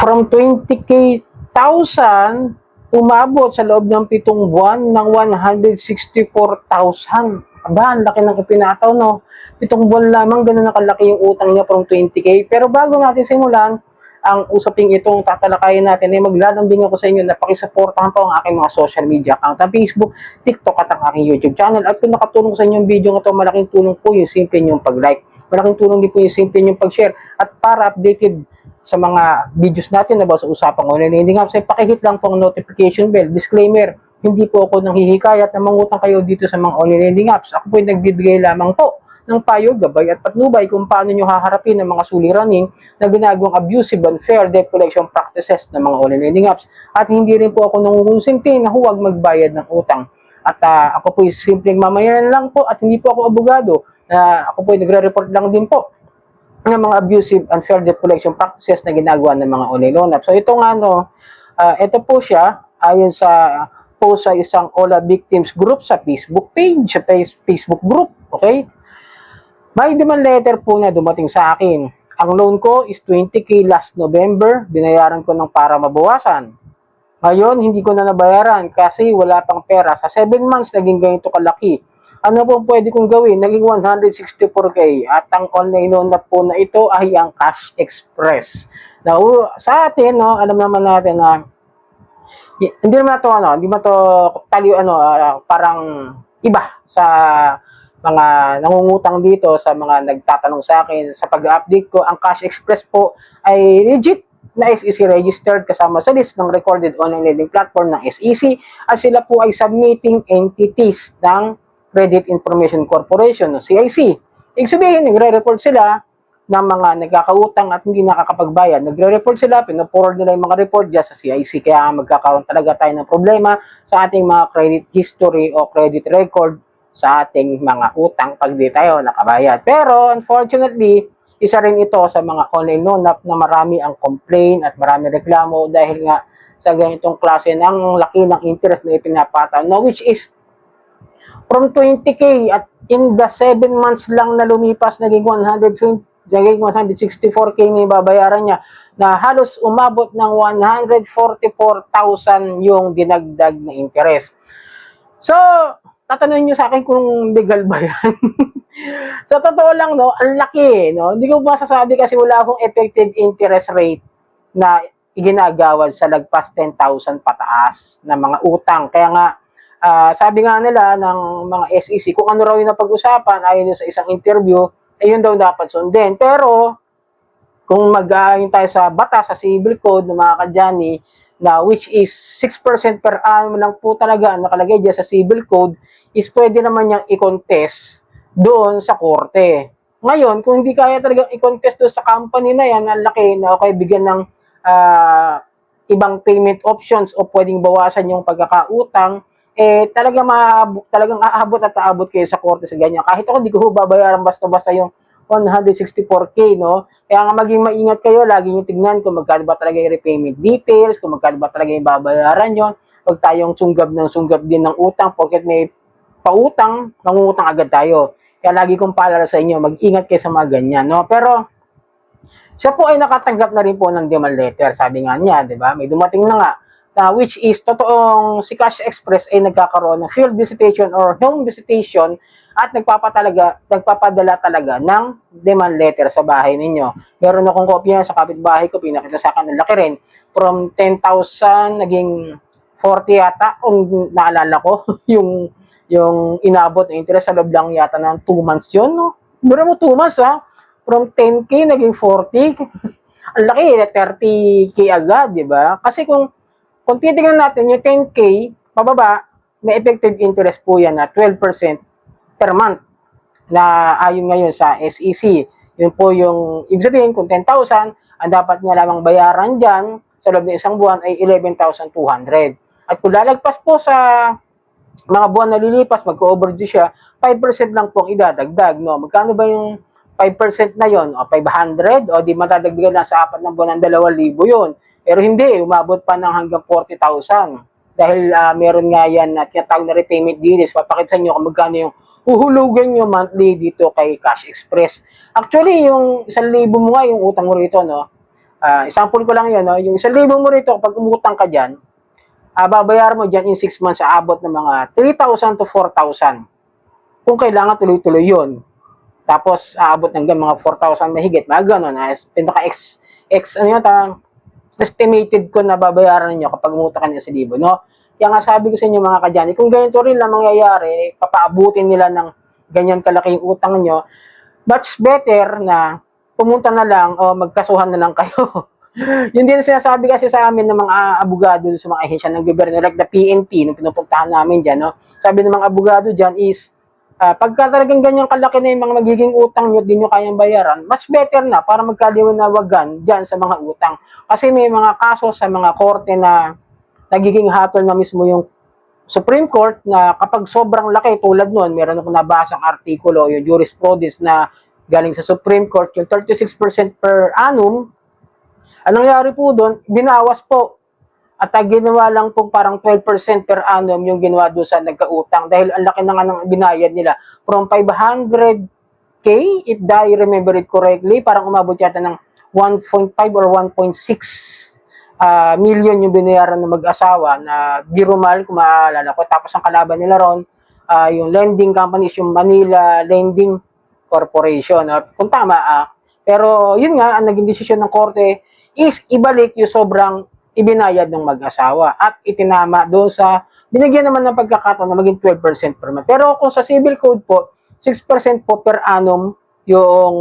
from 20K thousand, umabot sa loob ng 7 buwan ng 164,000. Aba, ang laki ng ipinataw, no? 7 buwan lamang, ganun nakalaki yung utang niya from 20K. Pero bago natin simulan ang usaping itong tatalakayin natin, ay maglalambing ako sa inyo na pakisuportahan po ang aking mga social media account, ang Facebook, TikTok at ang aking YouTube channel. At kung nakatulong sa inyo yung video ito, malaking tulong po yung simple niyong pag-like. Malaking tulong din po yung simple niyong pag-share. At para updated sa mga videos natin na sa usapang online lending apps, ay pakihit lang po ang notification bell. Disclaimer, hindi po ako nanghihikayat na mangutang kayo dito sa mga online lending apps. Ako po ay nagbibigay lamang po ng payo, gabay at patnubay kung paano nyo haharapin ang mga suliranin na ginagawang abusive, unfair debt collection practices ng mga online lending apps. At hindi rin po ako nangungonsinti na huwag magbayad ng utang. At ako po ay simpleng mamayan lang po at hindi po ako abogado. Ako po ay nagre-report lang din po ng mga abusive, unfair debt collection practices na ginagawa ng mga online loan apps. So ito nga, ito po siya ayon sa post sa isang OLA victims group sa Facebook page, sa Facebook group, okay? May demand letter po na dumating sa akin. Ang loan ko is 20K last November. Binayaran ko ng para mabawasan. Ngayon, hindi ko na nabayaran kasi wala pang pera. Sa 7 months, naging ganito kalaki. Ano po pwede kong gawin? Naging 164K. At ang online loan na po na ito ay ang Cash Express. Now, sa atin, alam naman natin na hindi naman ito parang iba sa mga nangungutang dito, sa mga nagtatanong sa akin sa pag-update ko. Ang Cash Express po ay legit na SEC registered, kasama sa list ng recorded online lending platform ng SEC, at sila po ay submitting entities ng Credit Information Corporation, ng CIC. Ibig sabihin, nagre-report sila ng mga nagkakautang at hindi nakakapagbayad. Nagre-report sila, pinoforward nila yung mga report dyan sa CIC, kaya magkakaroon talaga tayo ng problema sa ating mga credit history o credit record sa ating mga utang pag di tayo nakabayad. Pero unfortunately, isa rin ito sa mga online loan app na marami ang complaint at marami reklamo dahil nga sa ganitong klase ng laki ng interest na ipinapataw, which is from 20K at in the 7 months lang na lumipas, naging 164K na babayaran niya, na halos umabot ng 144,000 yung dinagdag na interest. So, tatanungin nyo sa akin kung legal ba yan. Sa totoo lang, ang laki, Hindi ko masasabi kasi wala akong effective interest rate na iginagawad sa lagpas 10,000 pataas na mga utang. Kaya nga, sabi nga nila ng mga SEC, kung ano raw yung napag-usapan ayon sa isang interview, ayun daw dapat sundin. Pero, kung mag-ayon tayo sa batas, sa civil code ng mga kadyani, na which is 6% per annum lang po talaga ang nakalagay dyan sa civil code, is pwede naman niyang i-contest doon sa korte. Ngayon, kung hindi kaya talagang i-contest doon sa company na yan, ang laki na okay, bigyan ng ibang payment options o pwedeng bawasan yung pagkakautang, talagang aabot at aabot kayo sa korte sa ganyan. Kahit ako, hindi ko babayaran basta-basta yung 164K, Kaya nga maging maingat kayo, lagi nyo tignan kung magkano ba talaga yung repayment details, kung magkano ba talaga yung babayaran nyo. Huwag tayong sunggab din ng utang, porket may pautang, nangungutang agad tayo. Kaya lagi kong paalala sa inyo, mag-ingat kayo sa mga ganyan, Pero, siya po ay nakatanggap na rin po ng demand letter, sabi nga niya, di ba? May dumating na nga, which is, totoong si Cash Express ay nagkakaroon ng field visitation or home visitation at nagpapadala talaga ng demand letter sa bahay ninyo. Meron akong kopya sa kapitbahay ko, pinakita sa akin, ang laki rin. From 10,000, naging 40 yata, kung naalala ko, yung inabot na interest sa loob lang yata ng 2 months yun, Pero mo 2 months, From 10K, naging 40. Ang laki, 30K agad, di ba? Kasi kung titignan natin yung 10K, pababa, may effective interest po yan na 12% per month na ayon ngayon sa SEC. Yun po yung, ibig sabihin, kung 10,000, ang dapat niya lamang bayaran dyan sa loob ng isang buwan ay 11,200. At kung lalagpas po sa mga buwan na lilipas, magko-overdue siya, 5% lang po ang idadagdag, Magkano ba yung 5% na yon? O 500? O di matadagdagan na sa 4 na buwan ng 2,000 yun. Pero hindi, umabot pa ng hanggang 40,000. Dahil meron nga yan na tinatawag na repayment deals. Papakita sa inyo kung magkano yung uhulugan nyo monthly dito kay Cash Express. Actually, yung 1,000 mo nga yung utang mo rito, Example ko lang yun, no? Yung 1,000 mo rito, kapag umutang ka dyan, babayaran mo dyan in 6 months sa abot ng mga 3,000 to 4,000. Kung kailangan tuloy-tuloy yun. Tapos, aabot ng mga 4,000 mahigit, mga ganun. Ano yun, estimated ko na babayaran niyo kapag umutang ka ng 1,000, no? Kaya nga sabi ko sa inyo mga kadyani, kung ganito rin lang mangyayari, papaabutin nila ng ganyan kalaki yung utang nyo, much better na pumunta na lang o magkasuhan na lang kayo. Yun din sinasabi kasi sa amin ng mga abogado sa mga ahensya ng gobyerno, like the PNP, nung pinupuntahan namin dyan, no? Sabi ng mga abogado dyan is, pagka talagang ganyan kalaki na yung mga magiging utang nyo, di nyo kayang bayaran, much better na para magkaliwanawagan dyan sa mga utang. Kasi may mga kaso sa mga korte na nagiging hatol na mismo yung Supreme Court na kapag sobrang laki tulad nun, meron akong nabasang artikulo, yung jurisprudence na galing sa Supreme Court, yung 36% per annum, anong nangyari po doon, binawas po. At ginawa lang po parang 12% per annum yung ginawa doon sa nagkautang dahil ang laki na nga ng binayad nila. From 500K, if I remember it correctly, parang umabot yata ng 1.5 or 1.6 million yung binayaran ng mag-asawa na birumal, kung maaalala ko. Tapos ang kalaban nila ron, yung lending companies, yung Manila Lending Corporation. Kung tama, pero yun nga, ang naging desisyon ng korte is ibalik yung sobrang ibinayad ng mag-asawa at itinama doon sa, binigyan naman ng pagkakataon na maging 12% per month. Pero kung sa civil code po, 6% po per annum yung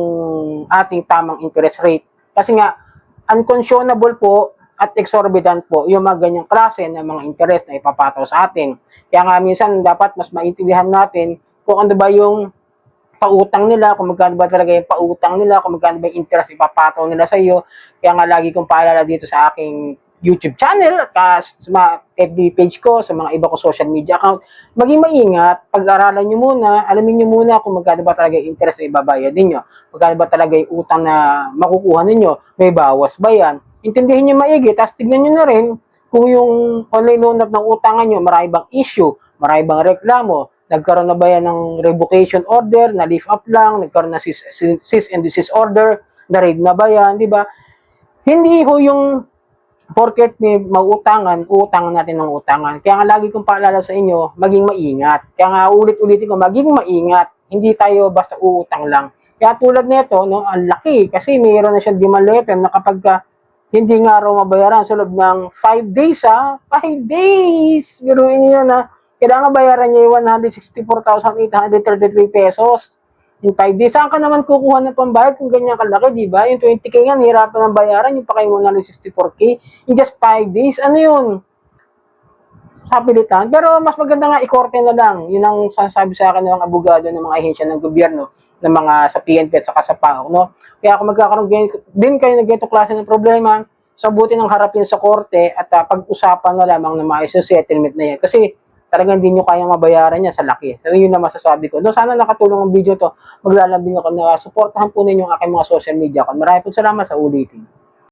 ating tamang interest rate. Kasi nga, unconscionable po at exorbitant po yung mga ganyang klase ng mga interest na ipapataw sa atin. Kaya nga minsan dapat mas maintindihan natin kung ano ba yung pautang nila, kung magkano ba talaga yung pautang nila, kung magkano ba yung interest ipapataw nila sa iyo. Kaya nga lagi kong paalala dito sa aking YouTube channel at sa mga FB page ko, sa mga iba ko social media account, maging maingat, pag-aralan nyo muna, alamin nyo muna kung magkano ba talaga yung interest na ibabayad ninyo, magkano ba talaga yung utang na makukuha ninyo, may bawas ba yan, intindihin nyo maigi, tapos tignan nyo na rin kung yung online loan ng utangan nyo, marami bang issue, marami bang reklamo, nagkaroon na ba yan ng revocation order, na lift up lang, nagkaroon na cease and desist order, na-raid na ba yan, di ba? Hindi ho yung porket may mauutangan, utangan natin ng utangan. Kaya nga lagi kong paalala sa inyo, maging maingat. Kaya nga ulit-ulitin ko, maging maingat. Hindi tayo basta uutang lang. Kaya tulad nito, no, ang laki kasi mayroon na siyang demand letter na kapag hindi nga raw mabayaran sa loob ng 5 days, 5 days! Biruin niyo na, kailangan bayaran niya yung 164,833 pesos. In 5 days, saan ka naman kukuha ng pambayad kung ganyan kalaki, di ba? Yung 20K nga, hirapan ng bayaran, yung pa kayo 164K. In just 5 days, ano yun? Kapilitan. Pero mas maganda nga, ikorte na lang. Yun ang sasabi sa akin ng abogado ng mga ahensya ng gobyerno, ng mga sa PNP at saka sa PAOK, no? Kaya kung magkakaroon din kayo ng ganitong klase ng problema, sabuti ng harapin sa korte at pag-usapan na lamang na maayos yung settlement na yan. Kasi talagang hindi nyo kayang mabayaran niya sa laki. So, yun na masasabi ko. No, sana nakatulong ang video to. Maglalambing ako na supportahan po ninyo ang aking mga social media. Maraming po salamat sa ulitin.